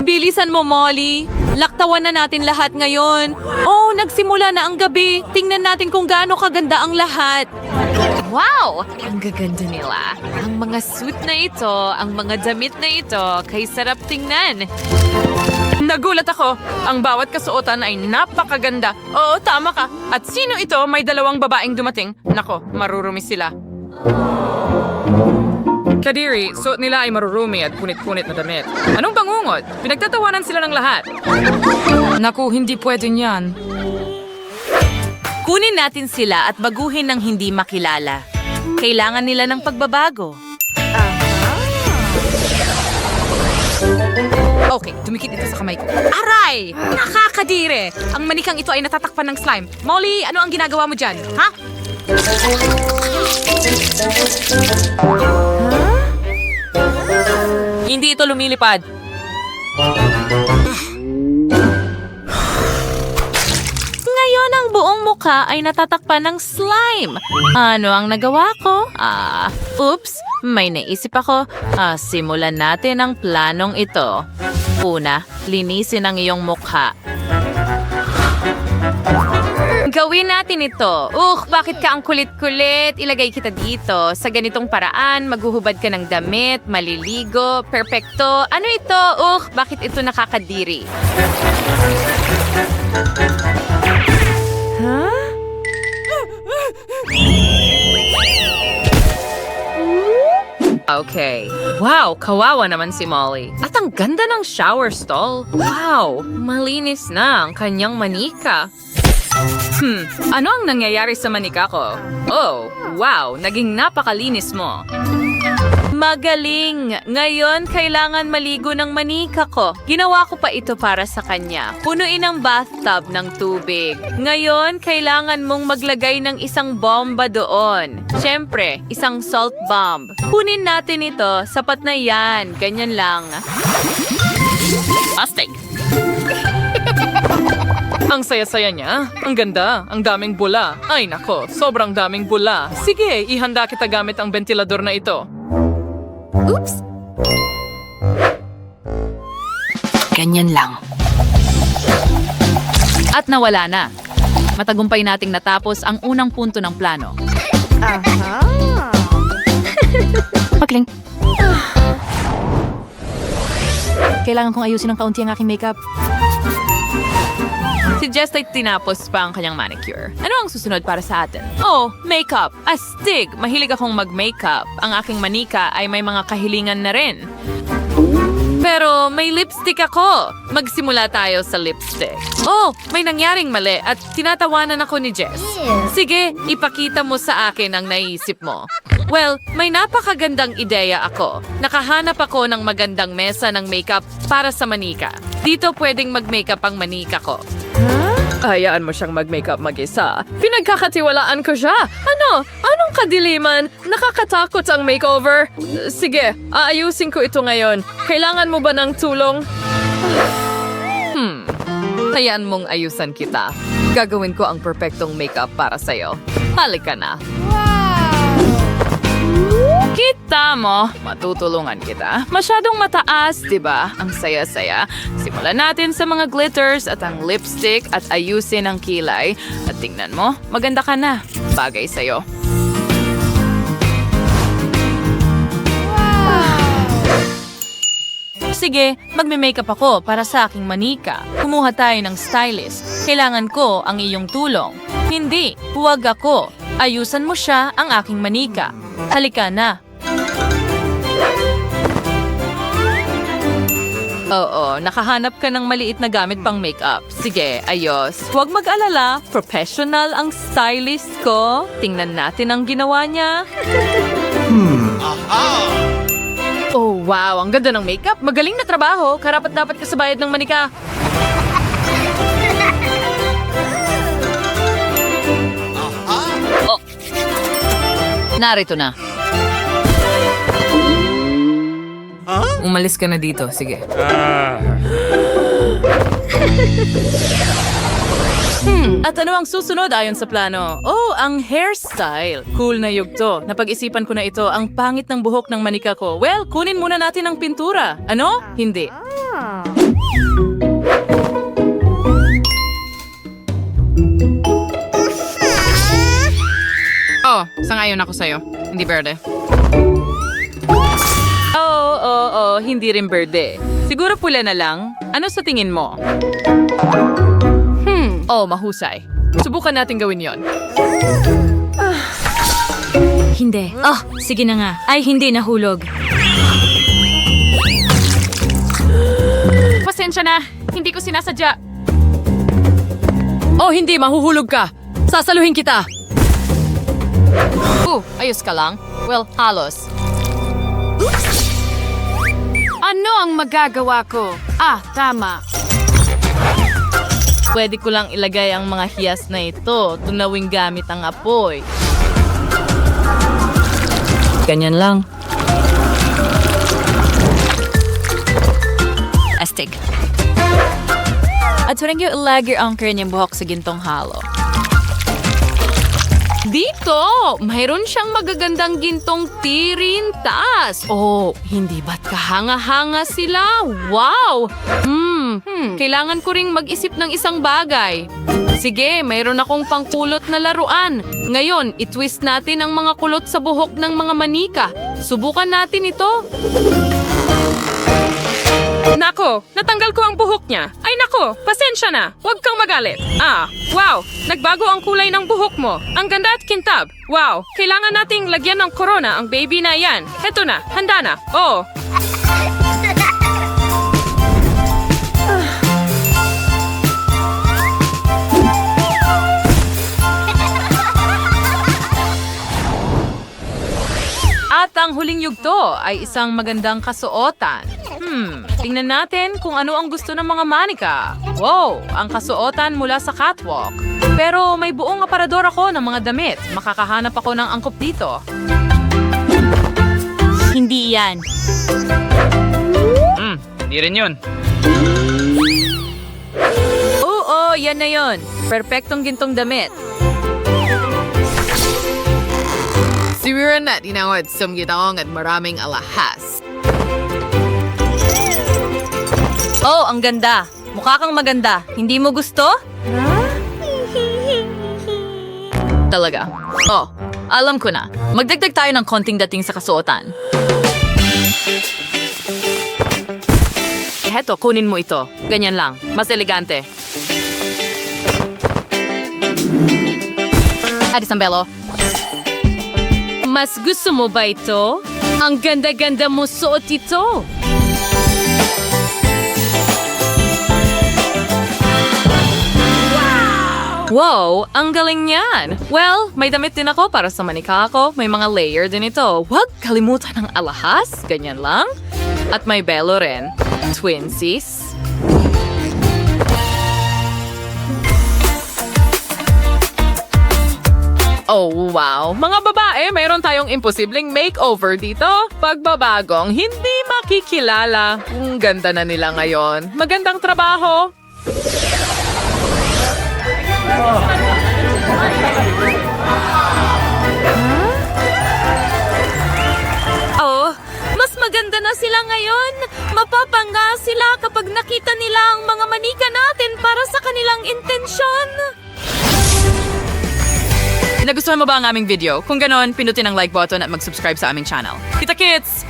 Bilisan mo, Molly. Laktawan na natin lahat ngayon. Oh, nagsimula na ang gabi. Tingnan natin kung gaano kaganda ang lahat. Wow! Ang gaganda nila. Ang mga suit na ito, ang mga damit na ito, kay sarap tingnan. Nagulat ako. Ang bawat kasuotan ay napakaganda. Oo, tama ka. At sino ito? May dalawang babaeng dumating. Nako, marurumi sila. Kadiri, suot nila ay marurumi at punit-punit na damit. Anong bangungot? Pinagtatawanan sila ng lahat. Naku, hindi pwede niyan. Kunin natin sila at baguhin ng hindi makilala. Kailangan nila ng pagbabago. Okay, dumikit ito sa kamay ko. Aray! Nakakadire! Ang manikang ito ay natatakpan ng slime. Molly, ano ang ginagawa mo dyan? Ha? Hindi ito lumilipad. Ngayon ang buong mukha ay natatakpan ng slime. Ano ang nagawa ko? Oops, may naisip ako. Simulan natin ang planong ito. Una, linisin ang iyong mukha. Gawin natin ito. Bakit ka ang kulit-kulit? Ilagay kita dito. Sa ganitong paraan, maghuhubad ka ng damit, maliligo, perpekto. Ano ito? Bakit ito nakakadiri? Okay. Wow, kawawa naman si Molly. At ang ganda ng shower stall. Wow, malinis na ang kanyang manika. Ano ang nangyayari sa manika ko? Oh, wow, naging napakalinis mo. Magaling! Ngayon, kailangan maligo ng manika ko. Ginawa ko pa ito para sa kanya. Punuin ang bathtub ng tubig. Ngayon, kailangan mong maglagay ng isang bomba doon. Siyempre, isang salt bomb. Kunin natin ito. Sapat na yan. Ganyan lang. Astig! Ang saya-saya niya. Ang ganda. Ang daming bula. Ay nako, sobrang daming bula. Sige, ihanda kita gamit ang ventilador na ito. Oops! Ganyan lang. At nawala na. Matagumpay nating natapos ang unang punto ng plano. Pagling. Kailangan kong ayusin ng kaunti ang aking makeup. Si Jess ay tinapos pa ang kanyang manicure. Ano ang susunod para sa atin? Oh, makeup. Astig! Mahilig akong mag-makeup. Ang aking manika ay may mga kahilingan na rin. Pero may lipstick ako. Magsimula tayo sa lipstick. Oh, may nangyaring mali at tinatawanan ako ni Jess. Sige, ipakita mo sa akin ang naisip mo. Well, may napakagandang ideya ako. Nakahanap ako ng magandang mesa ng makeup para sa manika. Dito pwedeng mag-makeup ang manika ko. Hayaan mo siyang mag-makeup mag-isa. Pinagkakatiwalaan ko siya. Ano? Anong kadiliman? Nakakatakot ang makeover. Sige, aayusin ko ito ngayon. Kailangan mo ba ng tulong? Hayaan mong ayusan kita. Gagawin ko ang perfectong makeup para sa'yo. Halika na. Kita mo, matutulungan kita. Masyadong mataas, di ba? Ang saya-saya. Simulan natin sa mga glitters at ang lipstick at ayusin ang kilay. At tingnan mo, maganda ka na. Bagay sa'yo. Sige, magme-makeup ako para sa aking manika. Kumuha tayo ng stylist. Kailangan ko ang iyong tulong. Hindi, huwag ako. Ayusan mo siya ang aking manika. Halika na. Oo, nakahanap ka ng maliit na gamit pang makeup. Sige, ayos. Huwag mag-alala, professional ang stylist ko. Tingnan natin ang ginawa niya. Oh, wow, ang ganda ng makeup. Magaling na trabaho. Karapat-dapat ka sa bayad ng manika. Oh. Narito na. Umalis ka na dito. Sige. At ano ang susunod ayon sa plano? Oh, ang hairstyle. Cool na yugto. Napag-isipan ko na ito. Ang pangit ng buhok ng manika ko. Well, kunin muna natin ang pintura. Ano? Hindi. Oh, sangayon ako sa'yo. Hindi berde. Oo, hindi rin berde. Siguro pula na lang. Ano sa tingin mo? Oh, mahusay. Subukan natin gawin yon. Hindi. Oh, sige na nga. Ay, hindi nahulog. Pasensya na. Hindi ko sinasadya. Oh, hindi. Mahuhulog ka. Sasaluhin kita. Ayos ka lang? Well, halos. Ano ang magagawa ko? Tama. Pwede ko lang ilagay ang mga hiyas na ito, tunawing gamit ang apoy. Ganyan lang. Astig. At suring yung ilagay ang kanyang buhok sa gintong halo. Dito! Mayroon siyang magagandang gintong tirintas. Oh, hindi ba't kahanga-hanga sila? Wow! Kailangan ko ring mag-isip ng isang bagay. Sige, mayroon akong pangkulot na laruan. Ngayon, itwist natin ang mga kulot sa buhok ng mga manika. Subukan natin ito. Nako, natanggal ko ang buhok niya. Ay nako, pasensya na. Huwag kang magalit. Wow, nagbago ang kulay ng buhok mo. Ang ganda at kintab. Wow, kailangan nating lagyan ng corona ang baby na yan. Heto na, handa na. Oh. At ang huling yugto ay isang magandang kasuotan. Tingnan natin kung ano ang gusto ng mga manika. Wow, ang kasuotan mula sa catwalk. Pero may buong aparador ako ng mga damit. Makakahanap ako ng angkop dito. Hindi yan. Di rin yun. Oo, yan na yon. Perpektong gintong damit. Siguro na tinawad sumgitong at maraming alahas. Oh, ang ganda. Mukha kang maganda. Hindi mo gusto? Talaga. Oh, alam ko na. Magdagdag tayo ng konting dating sa kasuotan. Heto, kunin mo ito. Ganyan lang. Mas elegante. Addis Ambelo. Mas gusto mo ba ito? Ang ganda-ganda mo suot ito. Wow, ang galing niyan. Well, may damit din ako para sa manika ako. May mga layer din ito. Huwag kalimutan ng alahas. Ganyan lang. At may belo rin. Twinsies. Oh, wow. Mga babae, mayroon tayong imposibleng makeover dito. Pagbabagong hindi makikilala. Ang ganda na nila ngayon. Magandang trabaho. Oh, mas maganda na sila ngayon. Mapapanga sila kapag nakita nila ang mga manika natin para sa kanilang intensyon. Nagustuhan mo ba ang aming video? Kung ganon, pinutin ang like button at mag-subscribe sa aming channel. Kita kits!